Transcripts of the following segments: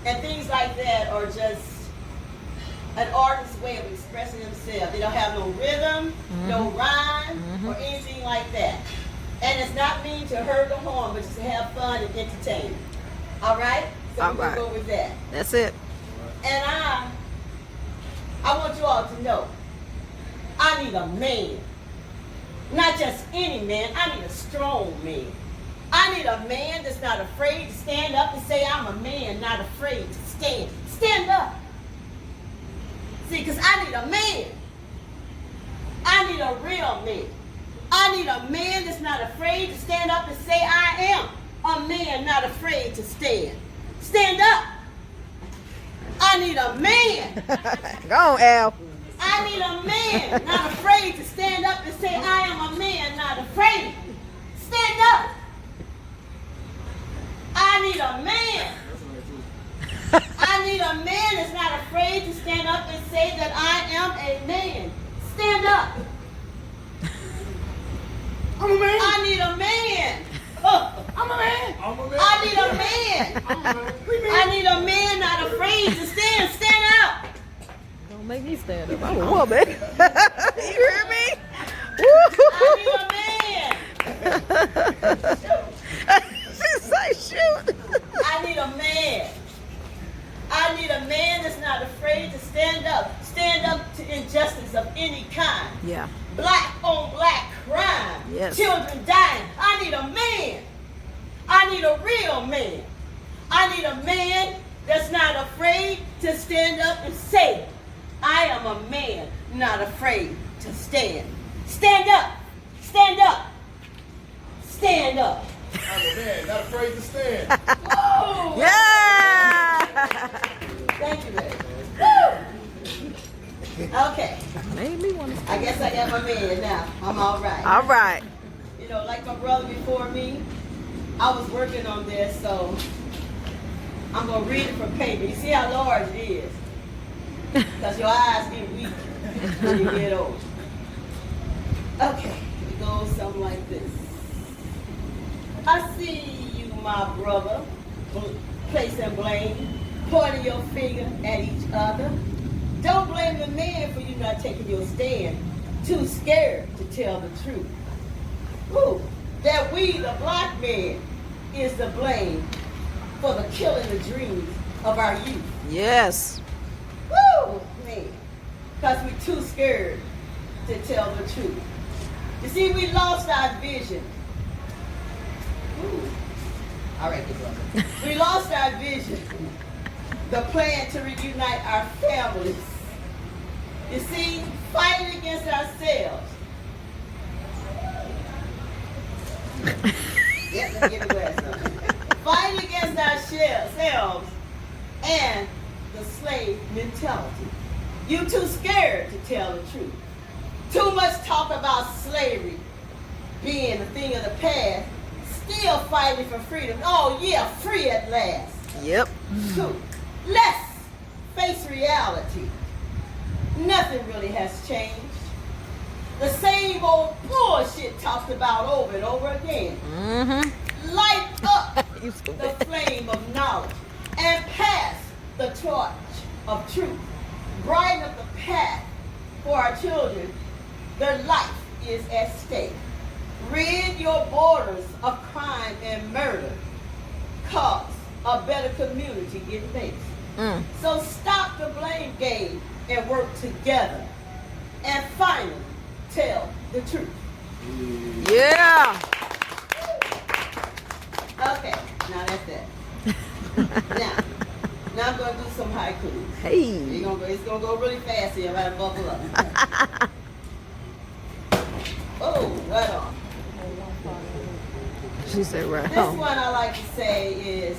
And things like that are just an artist's way of expressing themselves. They don't have no rhythm, no rhyme, or anything like that. And it's not mean to hurt or harm, but just to have fun and entertain. All right? So we're going to go with that. That's it. And I want you all to know, I need a man. Not just any man, I need a strong man. I need a man that's not afraid to stand up and say, I'm a man, not afraid to stand. Stand up. See, because I need a man. I need a real man. I need a man that's not afraid to stand up and say, I am a man not afraid to stand. Stand up. I need a man. Go on, Al. I need a man not afraid to stand up and say, I am a man not afraid. Stand up. I need a man. I need a man that's not afraid to stand up and say that I am a man. Stand up. I'm a man. I need a man. I'm a man. I'm a man. I need a man. I'm a man. I need a man not afraid to stand. Stand up. Don't make me stand up. I'm a woman. You hear me? I need a man. She say shoot. I need a man. I need a man that's not afraid to stand up. Stand up to injustice of any kind. Yeah. Black on black crime. Yes. Children dying. I need a man. I need a real man. I need a man that's not afraid to stand up and say, I am a man not afraid to stand. Stand up. Stand up. Stand up. I'm a man, not afraid to stand. Oh, Yeah. thank you, baby. Woo! Okay. Made me want to. I guess I got my man now. I'm all right. All right. You know, like my brother before me, I was working on this, so I'm going to read it from paper. You see how large it is? Because your eyes get weak when you get old. Okay, it goes something like this. I see you, my brother, placing blame, pointing your finger at each other. Don't blame the man for you not taking your stand. Too scared to tell the truth. Ooh, that we, the black man, is to blame for the killing the dreams of our youth. Yes. Woo, man. Because we're too scared to tell the truth. You see, we lost our vision. Ooh. All right, good brother. We lost our vision. The plan to reunite our families. You see, fighting against ourselves. Yep, let's get the glass up. Fighting against ourselves and the slave mentality. You too scared to tell the truth. Too much talk about slavery being a thing of the past. Still fighting for freedom. Oh yeah, free at last. Yep. Two, let's face reality. Nothing really has changed. The same old bullshit talked about over and over again. Mm-hmm. Light up the flame of knowledge and pass the torch of truth. Brighten up the path for our children. Their life is at stake. Rid your borders of crime and murder. Cause a better community get based. So stop the blame game and work together. And finally, tell the truth. Yeah. Okay, now that's that. Now I'm going to do some haikus. Hey. It's going to go really fast here. I got to buckle up. Oh, right on. She said right This on. one I like to say is,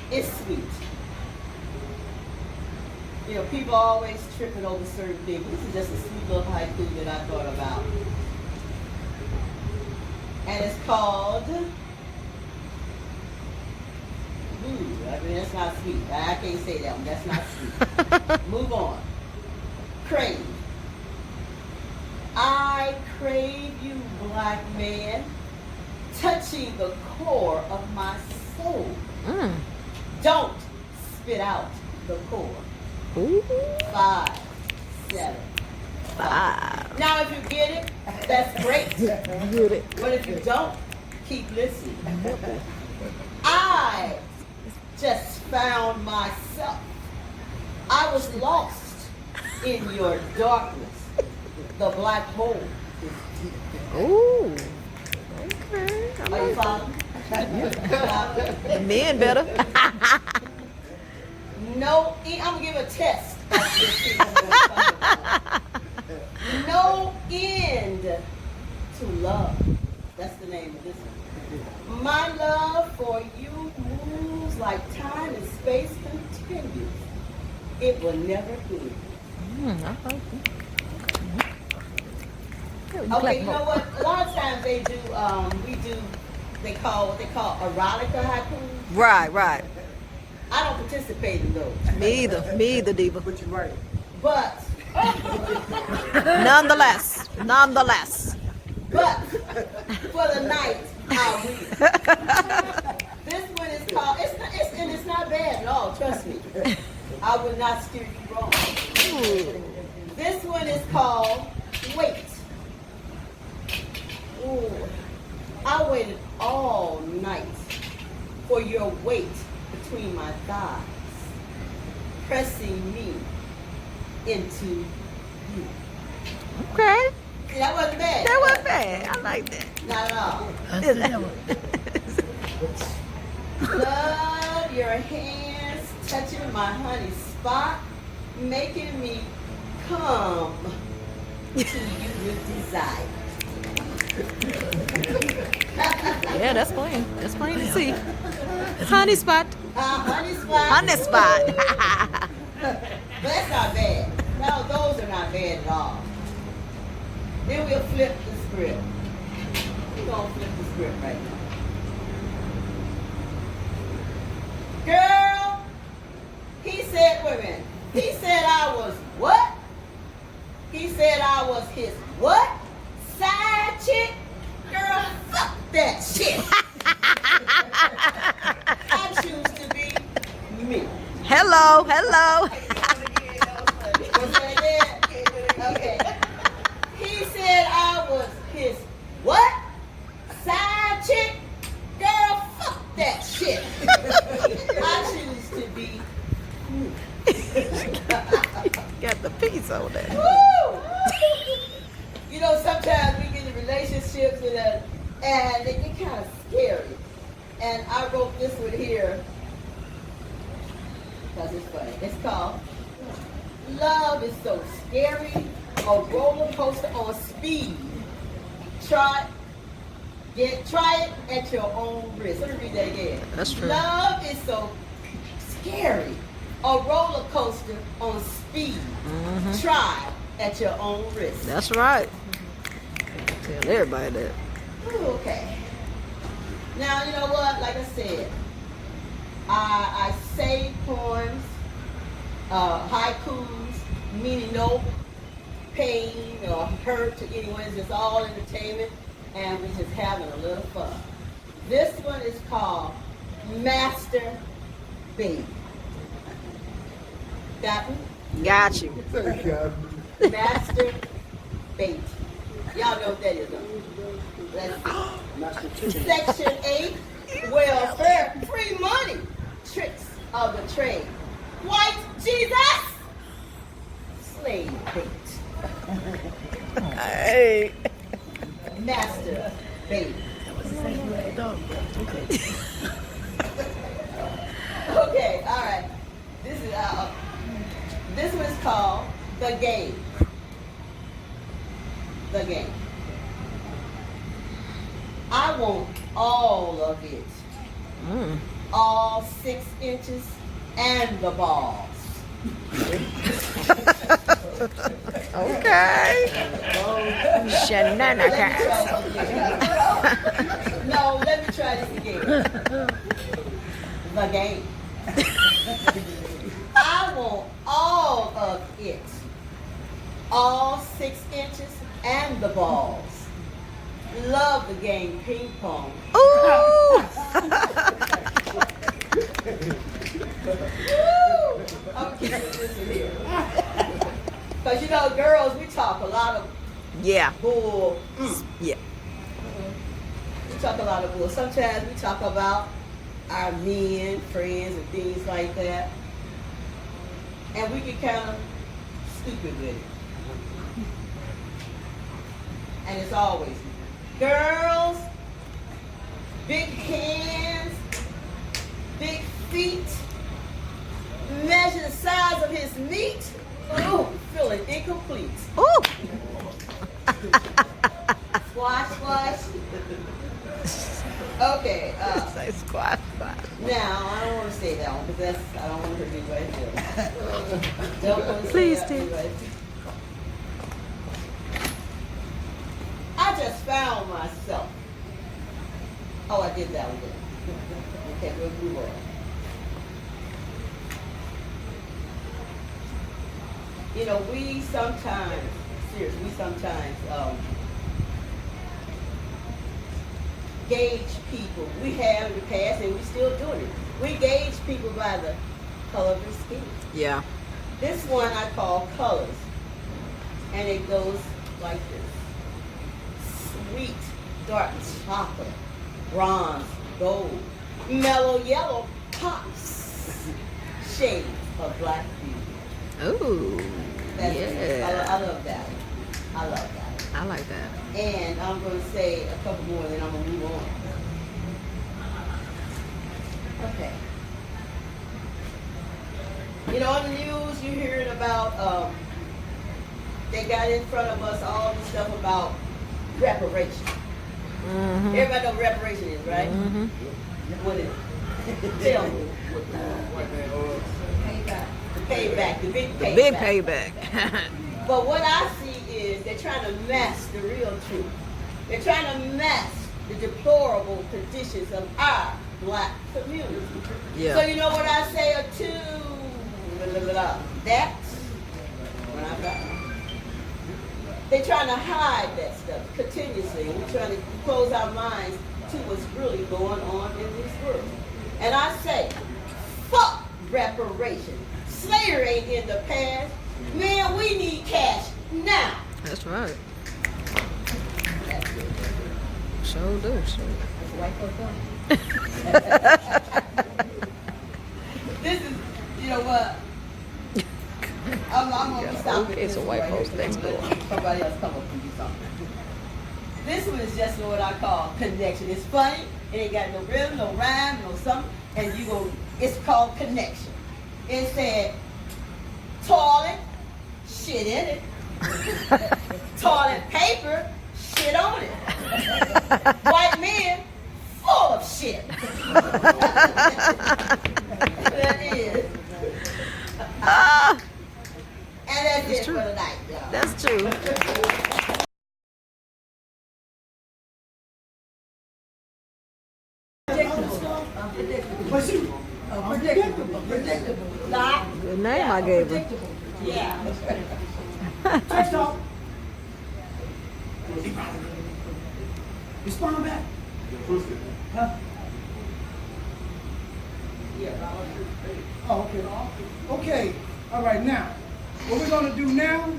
it's sweet. You know, people are always tripping over certain things. This is just a sweet little haiku that I thought about. And it's called, I mean, that's not sweet. I can't say that one. That's not sweet. Move on. Crave. I crave you, black man, touching the core of my soul. don't spit out the core. Ooh. 5, 7. 5. Now, if you get it, that's great. Get it. But if you don't, keep listening. I just found myself. I was lost in your darkness. The black hole is deep. Ooh. Okay. I Are you like following? that. Men better. No, I'm gonna give a test. No end to love. That's the name of this one. My love for you moves like time and space continues. It will never end. I like that. Okay, you know what? A lot of times they do, they call what they call erotica haikus. Right. I don't participate in those. Me either, Diva. But you're right. But Nonetheless. But for the night, I'll read it. This one is called, it's not bad at all, trust me. I would not steer you wrong. This one is called Wait. Ooh, I waited all night for your weight between my thighs, pressing me into you. Okay. See, that wasn't bad. That wasn't bad. I like that. Not at all. Love your hands touching my honey spot, making me come to you with desire. Yeah, that's plain. That's plain to see. Honey spot. Honey spot. Honey spot. But that's not bad. No, those are not bad at all. Then we'll flip the script. We're going to flip the script right now. Girl, he said, wait a minute. He said I was what? He said I was his what? Side chick? Girl, fuck that shit. I choose to be me. Hello. Was that again? Okay. He said I was his what? Side chick? Girl, fuck that shit. I choose to be me. Got the piece on that. Woo! You know, sometimes we get in relationships and they get kind of scary. And I wrote this one here because it's funny. It's called Love is So Scary, a roller coaster on speed. Try it at your own risk. Let me read that again. That's true. Love is so scary, a roller coaster on speed. Try at your own risk. That's right. Tell everybody that. Ooh, okay. Now, you know what? Like I said, I say poems, haikus, meaning no pain or hurt to anyone. It's just all entertainment, and we're just having a little fun. This one is called Master Baby. Got me? Got you. Thank God. Master Baby. Y'all know what that is, though. Let's see. Section 8, welfare, free money, tricks of the trade. White Jesus, slave bait. Hey. Master Baby. Okay, all right. This one's called The Game. The Game. I want all of it. All 6 inches and the balls. Okay. Shenanigans. No, let me try this again. The game. I want all of it. All 6 inches and the balls. Love the game ping pong. Ooh. Woo! I'm keeping this in here. Because, you know, girls, we talk a lot of Yeah. bull. Yeah. We talk a lot of bull. Sometimes we talk about our men, friends, and things like that. And we get kind of stupid with it. And it's always girls, big hands, big feet, measure the size of his meat. Ooh, feeling incomplete. Ooh. Squash, squash. Okay. Say squash, squash. Now I don't want to say that one because I don't want to hurt anybody's feelings. Don't want to say Please that do. to anybody. I just found myself. Oh, I did that one. Okay, we'll move on. You know, we sometimes gauge people. We have in the past, and we still doing it. We gauge people by the color of their skin. Yeah. This one I call colors, and it goes like this: sweet, dark chocolate, bronze, gold, mellow yellow, pops, shades of black beauty. Ooh. That's Yeah. I love that. I love that. I like that. And I'm going to say a couple more, then I'm going to move on. Okay. You know, on the news, you're hearing about, they got in front of us all the stuff about reparation. Mm-hmm. Everybody know what reparation is, right? Mm-hmm. What is it? Tell me. Payback, the big payback. The big payback. But what I see is they're trying to mask the real truth. They're trying to mask the deplorable conditions of our black community. Yeah. So you know what I say to that? When I got they're trying to hide that stuff continuously. And we're trying to close our minds to what's really going on in this world. And I say, fuck reparation. Slavery ain't in the past. Man, we need cash now. That's right. That's it. Sure do. Sure. That's white folks on. This is, you know what? I'm gonna stop Okay, so white folks next door. Somebody else come up and do something. This one is just what I call connection. It's funny. It ain't got no rhythm, no rhyme, no something. And you go. It's called connection. It said toilet, shit in it. Toilet paper, shit on it. White men, full of shit. That is. And that's it true. for tonight, y'all. That's true. Predictable. Not. Good name I gave her. Predictable. Yeah. Text off. Respond back. Huh? Yeah. Oh, okay. Okay. All right, now. What we're going to do now,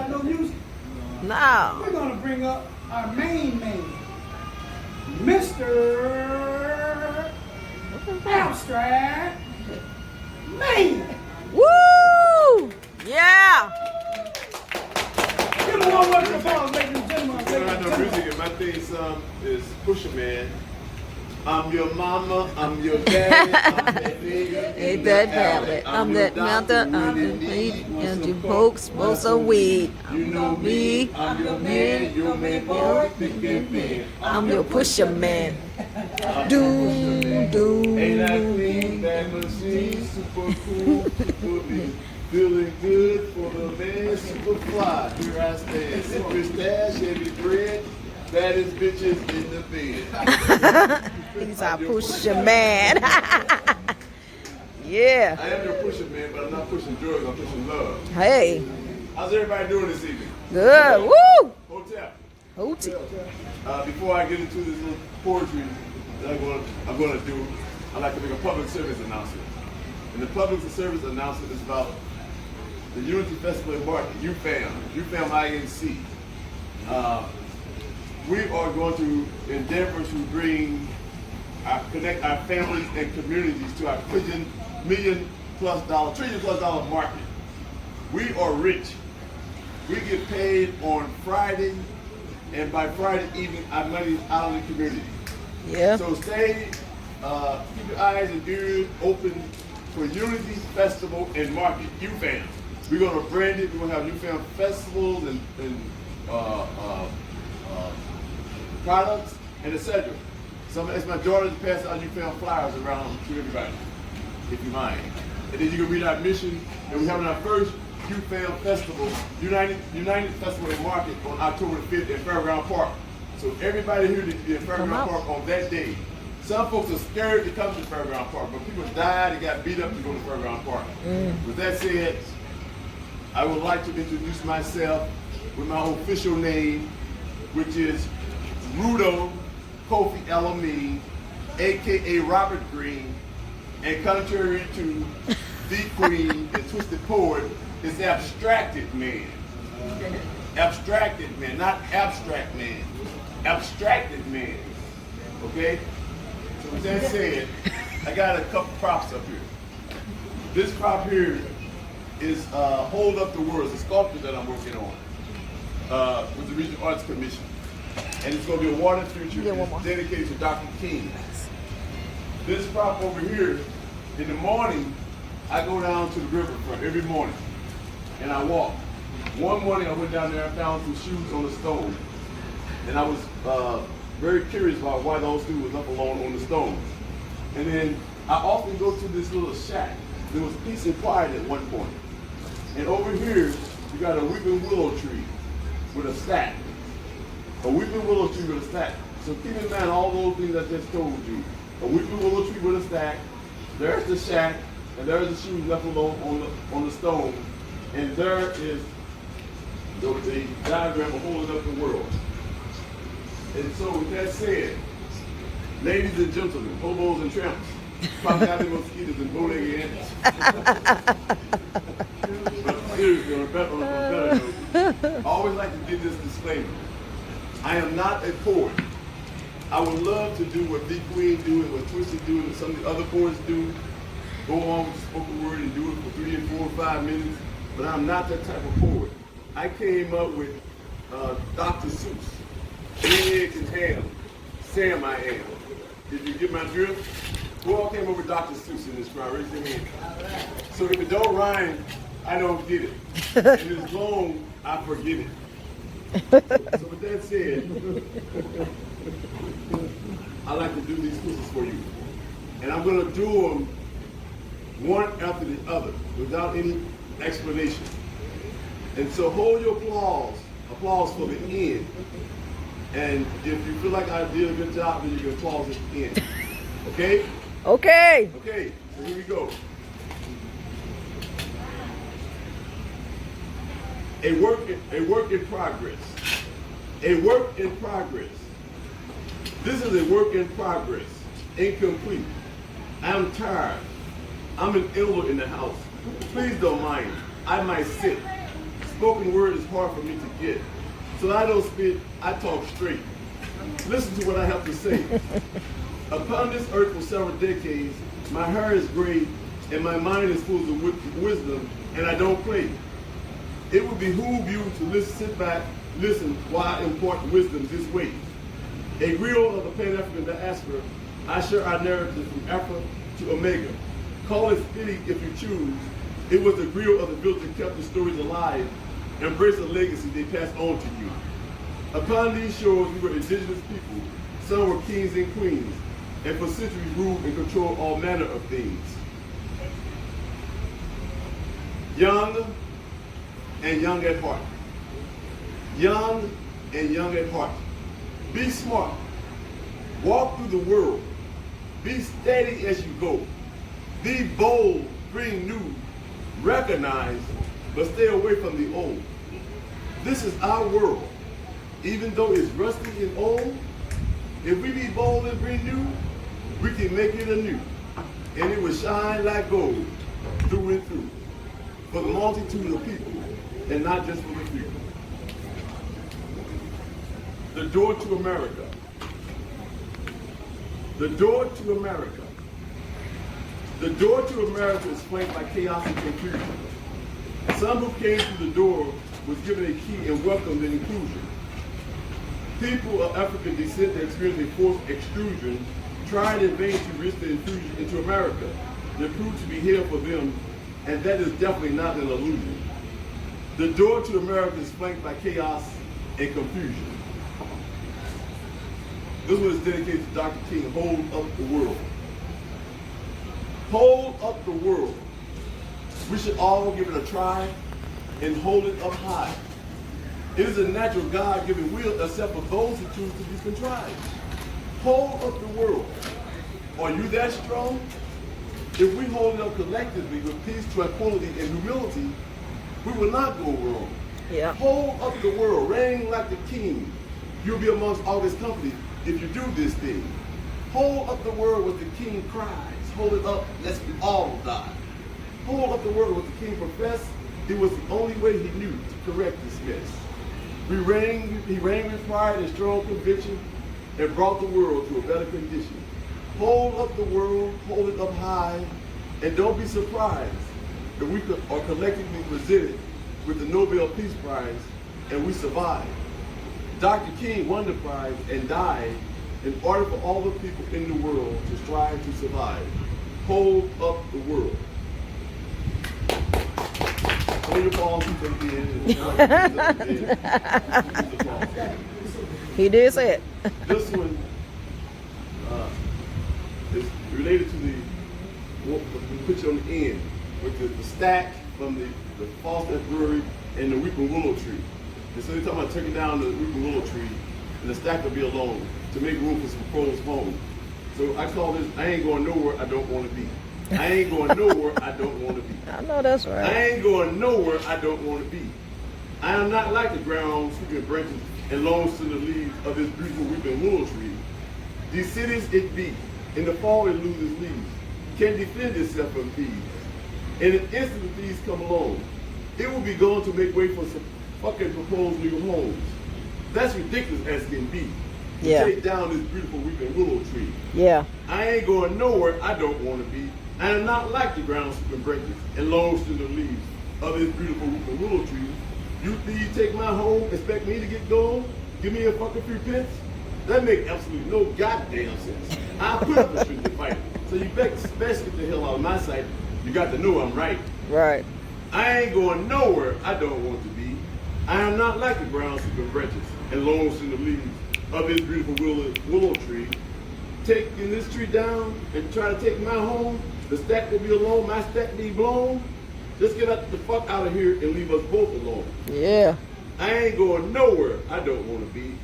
no music. No. We're going to bring up our main man, Mr. Abstract Man. Woo! Yeah. Give him one more applause, ladies and gentlemen. I don't know music, and my theme song is Pusher Man. I'm your mama, I'm your daddy, I'm that nigga. Ain't that valid? I'm that mountain, I'm the weed, and you folks smoke some weed. You know me, I'm your man, your man boy, thick and thin. I'm your pusher man. Doom, doom. Ain't I clean, that machine, super cool, super neat. Feeling good for the man, super fly. Here I stand, sipping stash, heavy bread. Baddest bitches in the bed. He's our pusher man. Yeah. I am your pusher man, but I'm not pushing drugs, I'm pushing love. Hey. How's everybody doing this evening? Good. Woo! Hotel. Hootie. Before I get into this little poetry that I'm gonna do, I'd like to make a public service announcement. And the public service announcement is about the Unity Festival and Market, UFAM INC. We are going to endeavor to connect our families and communities to our trillion plus dollar market. We are rich. We get paid on Friday, and by Friday evening, our money is out of the community. Yeah. So stay, keep your eyes and ears open for Unity Festival and Market, UFAM. We're going to brand it. We're going to have UFAM festivals and products and etc. So it's my daughter to pass out UFAM flyers around to everybody, if you mind. And then you can read our mission. And we're having our first UFAM Festival, United Festival and Market on October 5th at Fairground Park. So everybody here needs to be at Fairground Park on that day. Some folks are scared to come to Fairground Park, but people died and got beat up to go to Fairground Park. With that said, I would like to introduce myself with my official name, which is Rudo Kofi Elamine, aka Robert Green, and contrary to the Queen and Twisted Poet, is abstracted man. Abstracted man, not abstract man. Abstracted man. Okay? So with that said, I got a couple props up here. This prop here is Hold Up the World, it's a sculpture that I'm working on with the Regional Arts Commission. And it's going to be a water future dedicated to Dr. King. This prop over here, in the morning, I go down to the riverfront every morning and I walk. One morning I went down there and found some shoes on the stone. And I was very curious about why those shoes was up alone on the stone. And then I often go to this little shack. There was peace and quiet at one point. And over here, you got a weeping willow tree with a stack. A weeping willow tree with a stack. So keep in mind all those things I just told you. A weeping willow tree with a stack. There's the shack, and there's the shoes left alone on the stone. And there is the diagram of holding up the world. And so with that said, ladies and gentlemen, hobos and tramps, Pancati mosquitoes and bowleg ants. But seriously, on a better note, I always like to give this disclaimer. I am not a poet. I would love to do what Big Queen do and what Twisted do and some of the other poets do. Go on with the spoken word and do it for 3 and 4 and 5 minutes. But I'm not that type of poet. I came up with Dr. Seuss. Eggs and ham. Sam I am. Did you get my drift? Who all came up with Dr. Seuss in this crowd? Raise your hand. So if it don't rhyme, I don't get it. And if it's long, I forget it. So with that said, I like to do these quizzes for you. And I'm going to do them one after the other without any explanation. And so hold your applause for the end. And if you feel like I did a good job, then you can applause at the end. Okay? Okay. Okay, so here we go. A work in progress. A work in progress. This is a work in progress. Incomplete. I'm tired. I'm an elder in the house. Please don't mind. I might sit. Spoken word is hard for me to get. So I don't spit, I talk straight. Listen to what I have to say. Upon this earth for several decades, my hair is gray and my mind is full of wisdom, and I don't play. It would behoove you to sit back, listen while I impart wisdom this way. A griot of the Pan-African diaspora, I share our narrative from Alpha to Omega. Call it spitting if you choose. It was the griot of the village that kept the stories alive. Embrace the legacy they passed on to you. Upon these shores, we were indigenous people. Some were kings and queens, and for centuries ruled and controlled all manner of things. Young and young at heart. Young and young at heart. Be smart. Walk through the world. Be steady as you go. Be bold, bring new, recognize, but stay away from the old. This is our world. Even though it's rusty and old, if we be bold and bring new, we can make it anew. and it would shine like gold through and through for the multitude of people, and not just for the few. The door to America. The door to America. The door to America is flanked by chaos and confusion. Some who came through the door was given a key and welcomed an inclusion. People of African descent that experienced a forced extrusion tried in vain to risk the intrusion into America. That proved to be hell for them, and that is definitely not an illusion. The door to America is flanked by chaos and confusion. This one is dedicated to Dr. King. Hold up the world. Hold up the world. We should all give it a try and hold it up high. It is a natural God-given will, except for those who choose to be contrived. Hold up the world. Are you that strong? If we hold it up collectively with peace, tranquility, and humility, we will not go wrong. Yeah. Hold up the world, reign like the king. You'll be amongst all this company if you do this thing. Hold up the world with the king cries. Hold it up, lest we all die. Hold up the world with the king professed. It was the only way he knew to correct this mess. He reigned with pride and strong conviction and brought the world to a better condition. Hold up the world, hold it up high, and don't be surprised if we are collectively presented with the Nobel Peace Prize and we survive. Dr. King won the prize and died in order for all the people in the world to strive to survive. Hold up the world. Hold your palms to the end. He did say it. This one is related to what we put you on the end, with the stack from the Falstaff Brewery and the weeping willow tree. And so they're talking about taking down the weeping willow tree, and the stack will be alone to make room for some crows home. So I call this, I ain't going nowhere I don't want to be. I ain't going nowhere I don't want to be. I know that's right. I ain't going nowhere I don't want to be. I am not like the ground sweeping branches and long slender leaves of this beautiful weeping willow tree. These cities it be, in the fall it loses leaves, can defend itself from thieves. In an instant the thieves come along, it will be gone to make way for some fucking proposed new homes. That's ridiculous as can be. To Yeah. take down this beautiful weeping willow tree. Yeah. I ain't going nowhere I don't want to be. I am not like the ground sweeping branches and long slender leaves of this beautiful weeping willow tree. You thieves take my home, expect me to get going? Give me a fucking few pence? That make absolutely no goddamn sense. I put up a street to fight. So you best get the hell out of my sight. You got to know I'm right. Right. I ain't going nowhere I don't want to be. I am not like the ground sweeping branches and long slender leaves of this beautiful willow tree. Taking this tree down and try to take my home, the stack will be alone, my stack be blown. Just get the fuck out of here and leave us both alone. Yeah. I ain't going nowhere I don't want to be.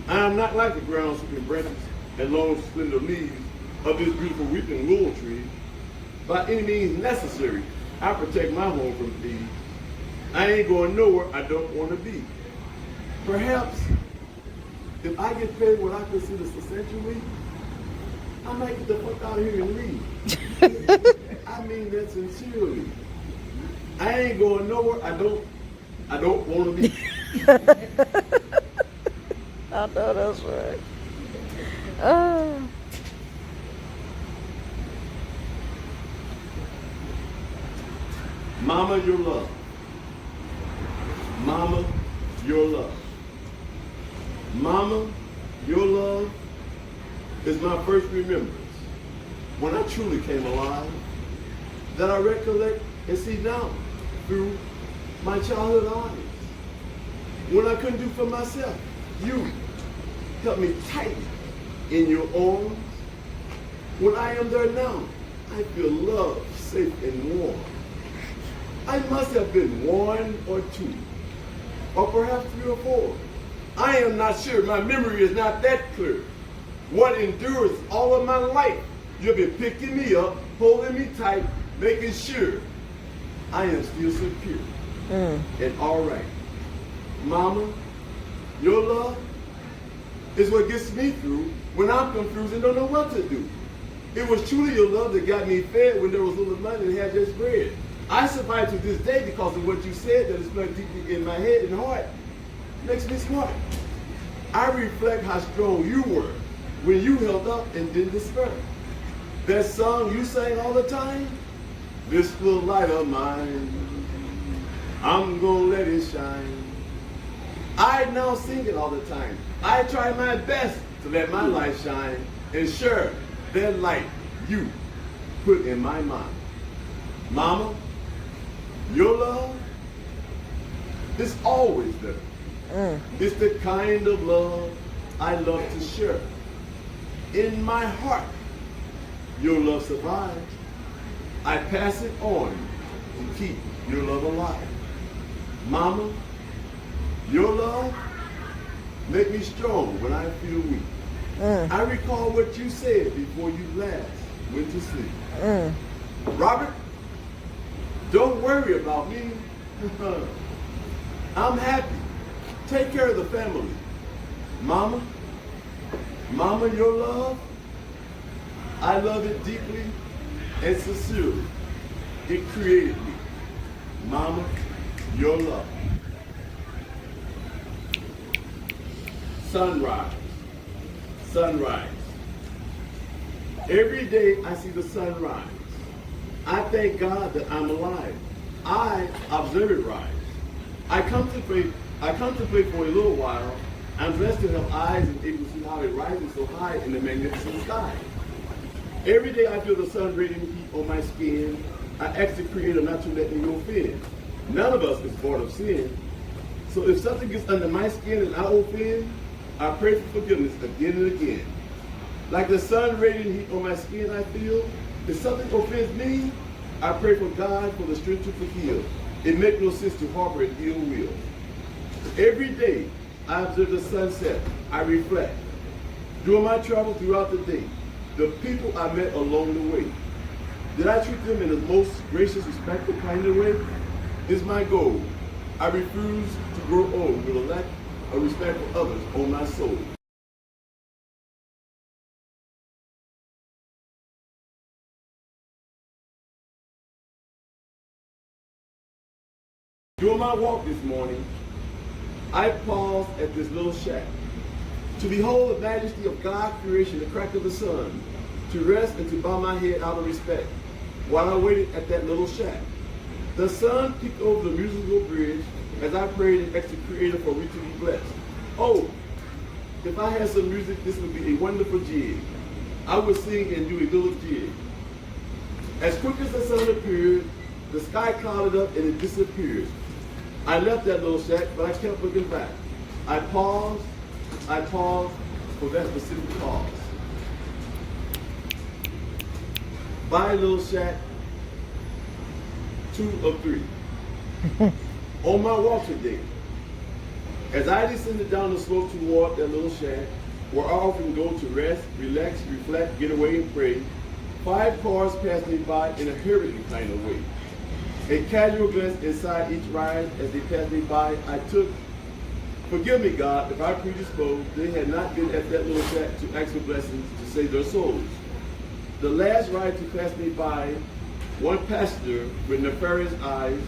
I am not like the ground sweeping branches and long slender leaves of this beautiful weeping willow tree. By any means necessary, I protect my home from thieves. I ain't going nowhere I don't want to be. Perhaps, if I get paid what I consider substantially, I might get the fuck out of here and leave. I mean that sincerely. I ain't going nowhere I don't want to be. I know that's right. Oh. Mama, your love. Mama, your love. Mama, your love is my first remembrance when I truly came alive, that I recollect and see now through my childhood eyes. When I couldn't do for myself, you held me tight in your arms. When I am there now, I feel love, safe and warm. I must have been 1 or 2, or perhaps 3 or 4. I am not sure. My memory is not that clear. What endures all of my life, you've been picking me up, holding me tight, making sure I am still secure and all right. Mama, your love is what gets me through when I'm confused and don't know what to do. It was truly your love that got me fed when there was little money and had just bread. I survived to this day because of what you said that is planted deeply in my head and heart. Makes me smart. I reflect how strong you were when you held up and didn't despair. That song you sang all the time, this little light of mine, I'm gonna let it shine. I now sing it all the time. I try my best to let my light shine and share that light you put in my mind. Mama, your love is always there. It's the kind of love I love to share. In my heart, your love survives. I pass it on to keep your love alive. Mama, your love make me strong when I feel weak. I recall what you said before you last went to sleep. Robert, don't worry about me. I'm happy. Take care of the family. Mama, your love, I love it deeply and sincerely. It created me. Mama, your love. Sunrise. Sunrise. Every day I see the sunrise. I thank God that I'm alive. I observe it rise. I contemplate for a little while. I'm blessed to have eyes and able to see how it rises so high in the magnificent sky. Every day I feel the sun radiant heat on my skin. I ask the Creator not to let me offend. None of us is born of sin. So if something gets under my skin and I offend, I pray for forgiveness again and again. Like the sun radiant heat on my skin I feel, if something offends me, I pray for God for the strength to forgive. It makes no sense to harbor an ill will. Every day I observe the sunset, I reflect. During my travel throughout the day, the people I met along the way, did I treat them in the most gracious, respectful, kind of way? Is my goal. I refuse to grow old with a lack of respect for others on my soul. During my walk this morning, I paused at this little shack to behold the majesty of God's creation, the crack of the sun, to rest and to bow my head out of respect while I waited at that little shack. The sun peeked over the musical bridge as I prayed and asked the Creator for me to be blessed. Oh, if I had some music, this would be a wonderful jig. I would sing and do a little jig. As quick as the sun appeared, the sky clouded up and it disappeared. I left that little shack, but I kept looking back. I paused for that specific cause. By little shack, 2 of 3. On my walk today, as I descended down the slope toward that little shack, where I often go to rest, relax, reflect, get away and pray, 5 cars passed me by in a hurried kind of way. A casual glance inside each ride as they passed me by, I took, forgive me God if I predisposed, they had not been at that little shack to ask for blessings to save their souls. The last ride to pass me by, one passenger with nefarious eyes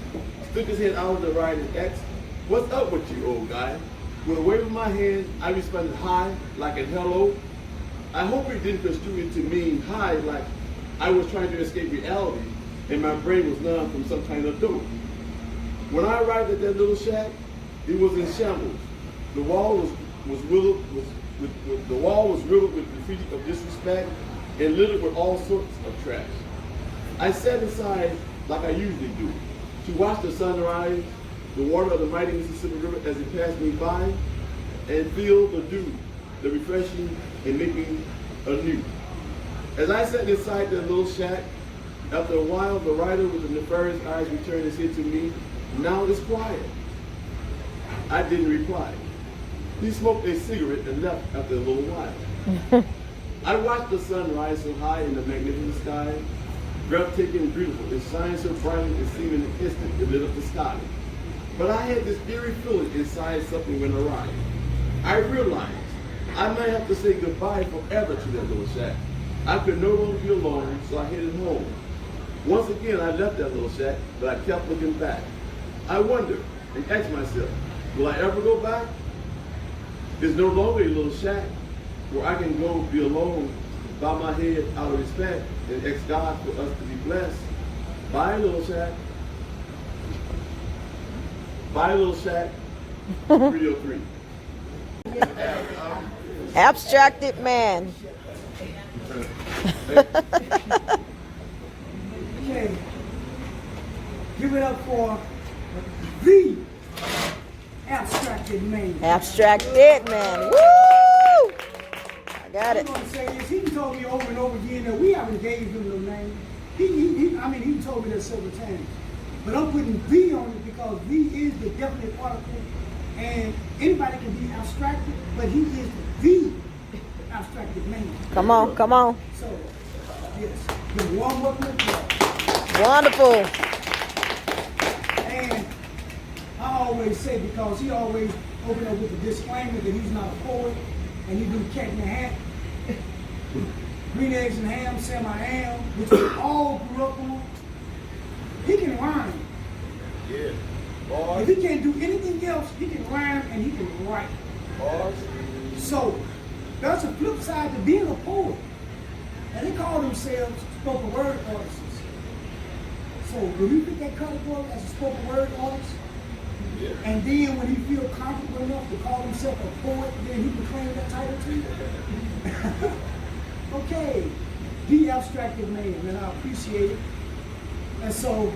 stuck his head out of the ride and asked, "What's up with you, old guy?" With a wave of my hand, I responded hi, like a hello. I hope it didn't construe it to mean hi, like I was trying to escape reality and my brain was numb from some kind of dope. When I arrived at that little shack, it was in shambles. The wall was riddled with graffiti of disrespect and littered with all sorts of trash. I sat inside like I usually do, to watch the sunrise, the water of the mighty Mississippi River as it passed me by, and feel the dew, the refreshing and making anew. As I sat inside that little shack, after a while, the rider with the nefarious eyes returned and said to me, "Now it's quiet." I didn't reply. He smoked a cigarette and left after a little while. I watched the sun rise so high in the magnificent sky, breathtaking and beautiful. It shined so brightly it seemed in an instant it lit up the sky. But I had this eerie feeling inside something went awry. I realized I might have to say goodbye forever to that little shack. I could no longer be alone, so I headed home. Once again, I left that little shack, but I kept looking back. I wondered and asked myself, will I ever go back? There's no longer a little shack where I can go be alone, bow my head out of respect, and ask God for us to be blessed. Buy a little shack. Buy a little shack. 303. Abstracted man. Okay. Give it up for the abstracted man. Abstracted man. Woo! I got I'm it. going to say this. He told me over and over again that we haven't gave him no name. He told me that several times. But I'm putting the on it because the is the definite article. And anybody can be abstracted, but he is the abstracted man. Come on, come on. So, yes. Give one more applause. Wonderful. And I always say, because he always open up with a disclaimer that he's not a poet and he do cat in the hat. Green eggs and ham, Sam I am, which we all grew up on. He can rhyme. Yeah. If he can't do anything else, he can rhyme and he can write. So that's a flip side to being a poet. And they call themselves spoken word artists. So when you pick that category as a spoken word artist, Yeah. and then when he feel comfortable enough to call himself a poet, then he can claim that title too. Okay, the abstracted man, and I appreciate it. And so,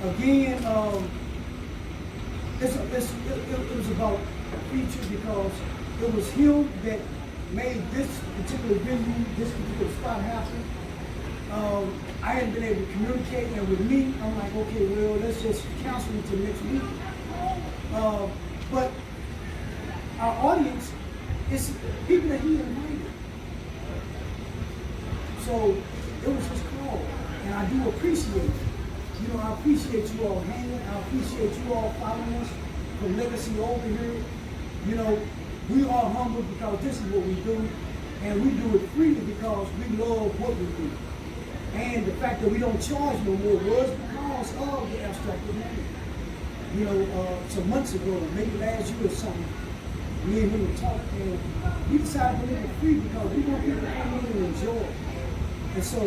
again, it was about a feature because it was him that made this particular venue, this particular spot happen. I hadn't been able to communicate, and with me, I'm like, okay, well, let's just cancel it till next week. But our audience is people that he invited. So it was his call, and I do appreciate it. You know, I appreciate you all hanging. I appreciate you all following us from Legacy over here. You know, we are humble because this is what we do, and we do it freely because we love what we do. And the fact that we don't charge no more was because of the abstracted man. You know, some months ago, maybe last year or something, me and him were talking, and we decided to make it free because we want people to come in and enjoy. And so,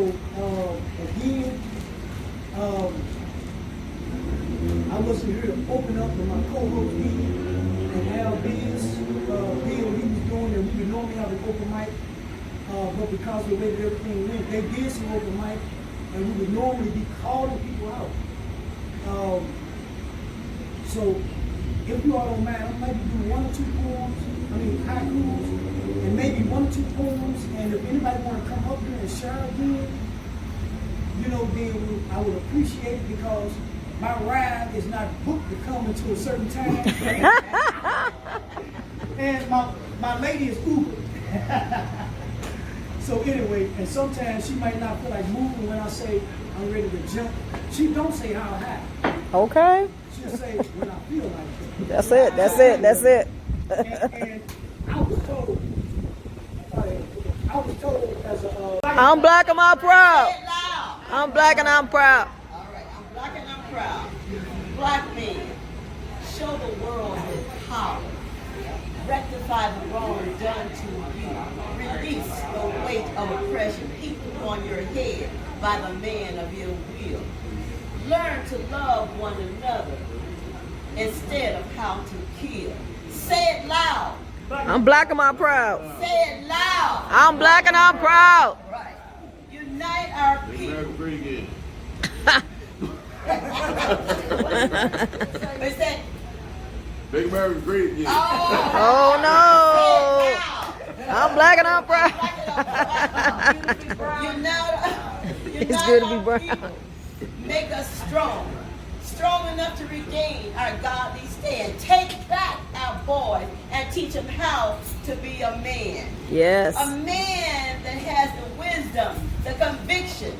again, I wasn't here to open up with my co-host B and Al Biz, Bill, he was doing, and we would normally have an open mic, but because of the way that everything went, they did some open mic, and we would normally be calling people out. So, if you all don't mind, I might do 1 or 2 poems, haikus, and maybe 1 or 2 poems, and if anybody want to come up here and share again, you know, then I would appreciate it because my ride is not booked to come until a certain time. And my lady is Uber. So anyway, and sometimes she might not feel like moving when I say I'm ready to jump. She don't say how high. Okay. She'll say when I feel like it. That's it. That's it. That's it. And I was told as a I'm black and I'm proud. Say it loud. I'm black and I'm proud. All right, I'm black and I'm proud. Black men, show the world with power. Rectify the wrong done to you. Release the weight of oppression heaped upon your head by the man of ill will. Learn to love one another instead of how to kill. Say it loud. I'm black and I'm proud. Say it loud. I'm black and I'm proud. Right. Unite our Big people. America great again. What's that? Big America great again. Oh no. I'm black and I'm proud. It's good to be brown. Make us strong. Strong enough to regain our godly stand. Take back our boys and teach them how to be a man. Yes. A man that has the wisdom, the conviction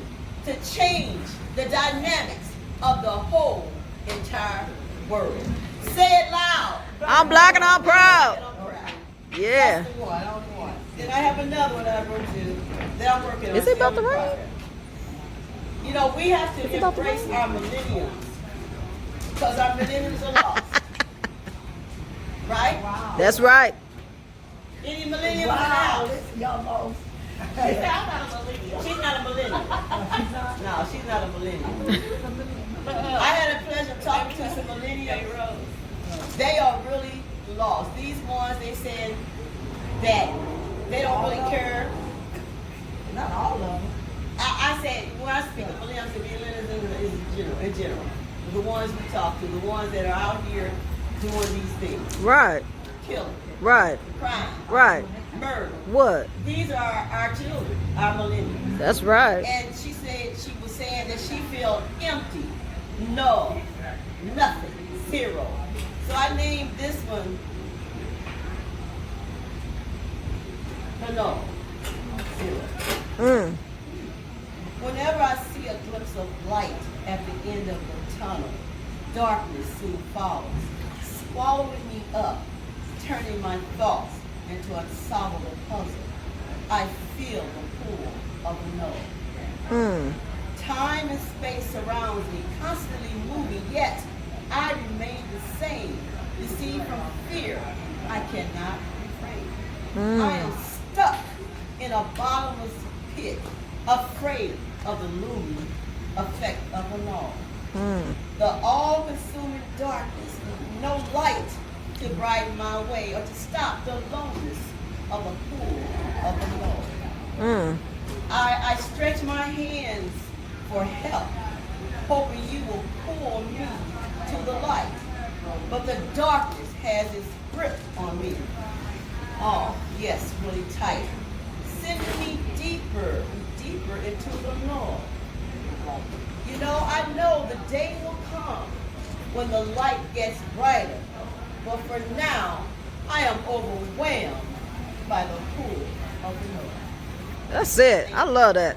to change the dynamics of the whole entire world. Say it loud. I'm black and I'm proud. I'm proud. Yeah. That's the one. Then I have another one that I wrote too. that I'm working on. Is it about still to in rain? progress. You know, we have to Is it about to embrace rain? our millenniums. Because our millenniums are lost. Right? That's right. Any millennials in the house? She's not a millennial. No, she's not a millennial. I had a pleasure talking to some millennials. They are really lost. These ones, they said that they don't really care. Not all of them. I said, when I speak of millennials, I say millennials in general. The ones we talk to, the ones that are out here doing these things. Right. Killing. Right. Crime. Right. Murder. What? These are our children, our millennials. That's right. And she said, she was saying that she felt empty. No. Nothing. Zero. So I named this one no. Zero. Mm. Whenever I see a glimpse of light at the end of the tunnel, darkness soon follows, swallowing me up, turning my thoughts into a solvable puzzle. I feel the pull of a no. Mm. Time and space surrounds me, constantly moving, yet I remain the same. You see, from fear, I cannot refrain. I am stuck in a bottomless pit, afraid of the looming effect of the law. The all-consuming darkness, no light to brighten my way or to stop the loneliness of the pool of the law. I stretch my hands for help, hoping you will pull me to the light. But the darkness has its grip on me. Oh, yes, really tight. Sending me deeper and deeper into the north. You know, I know the day will come when the light gets brighter. But for now, I am overwhelmed by the pool of the north. That's it. I love that.